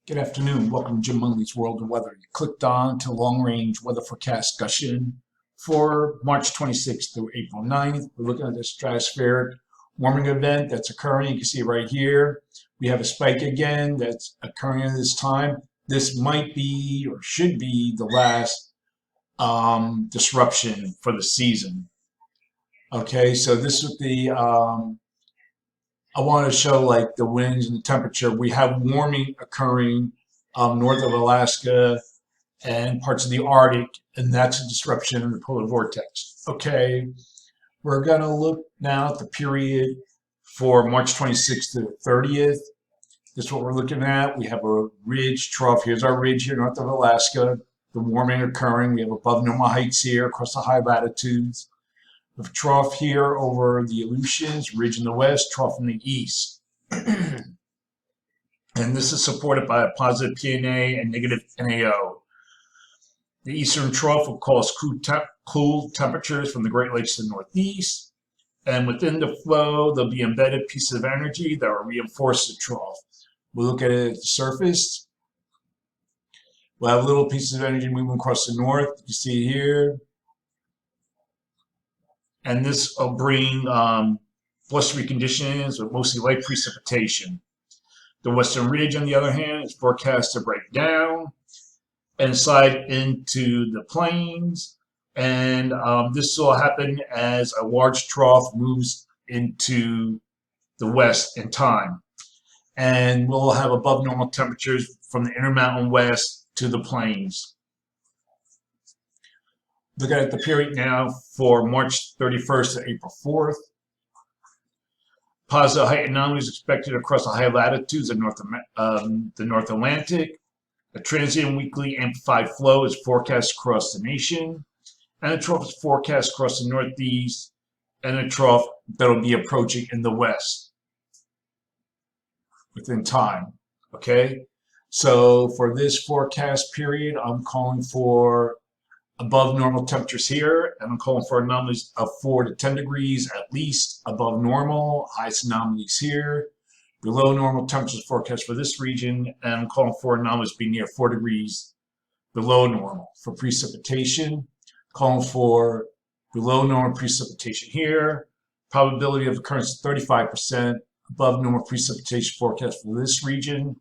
Good afternoon. Welcome to Jim Munley's World of Weather. You clicked on to long-range weather forecast discussion for March 26th through April 9th. We're looking at the stratospheric warming event that's occurring. You can see it right here. We have a spike again that's occurring at this time. This might be or should be the last disruption for the season. Okay, so this is the I want to show like the winds and the temperature. We have warming occurring north of Alaska and parts of the Arctic, and that's a disruption in the polar vortex. Okay, we're going to look now at the period for March 26th to the 30th. This is what we're looking at. We have a ridge trough. Here's our ridge here north of Alaska. The warming occurring. We have above normal heights here across the high latitudes. The trough here over the Aleutians, ridge in the west, trough in the east. And this is supported by a positive PNA and negative NAO. The eastern trough will cause cool temperatures from the Great Lakes to the northeast. And within the flow, there'll be embedded pieces of energy that will reinforce the trough. We'll look at it at the surface. We'll have little pieces of energy moving across the north. You see it here. And this will bring blustery conditions with mostly light precipitation. The western ridge, on the other hand, is forecast to break down and slide into the plains. And this will happen as a large trough moves into the west in time. And we'll have above normal temperatures from the Intermountain West to the plains. Looking at the period now for March 31st to April 4th. Positive height anomalies expected across the high latitudes of the North Atlantic. A transient weekly amplified flow is forecast across the nation. And a trough is forecast across the northeast, and a trough that will be approaching in the west within time. Okay? So for this forecast period, I'm calling for above normal temperatures here, and I'm calling for anomalies of 4 to 10 degrees at least above normal. Highest anomalies here. Below normal temperatures forecast for this region, and I'm calling for anomalies being near 4 degrees below normal. For precipitation, calling for below normal precipitation here. Probability of occurrence 35%. Above normal precipitation forecast for this region,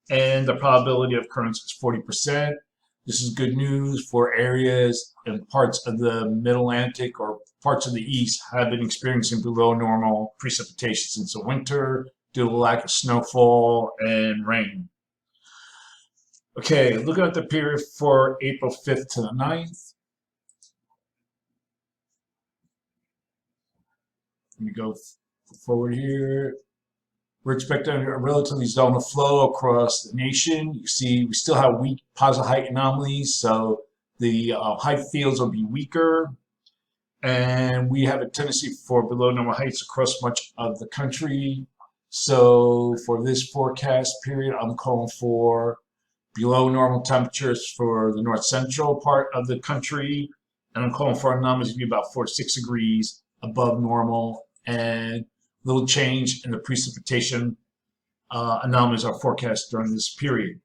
and the probability of occurrence is 40%. This is good news for areas and parts of the Mid-Atlantic or parts of the East have been experiencing below normal precipitation since the winter due to the lack of snowfall and rain. Okay, looking at the period for April 5th to the 9th. Let me go forward here. We're expecting a relatively zonal flow across the nation. You see, we still have weak positive height anomalies, so the height fields will be weaker. And we have a tendency for below normal heights across much of the country. So for this forecast period, I'm calling for below normal temperatures for the north central part of the country. And I'm calling for anomalies to be about 4 to 6 degrees above normal, and little change in the precipitation anomalies are forecast during this period.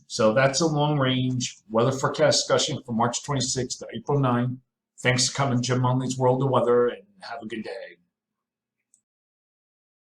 So that's a long-range weather forecast discussion from March 26th to April 9th. Thanks for coming to Jim Munley's World of Weather, and have a good day.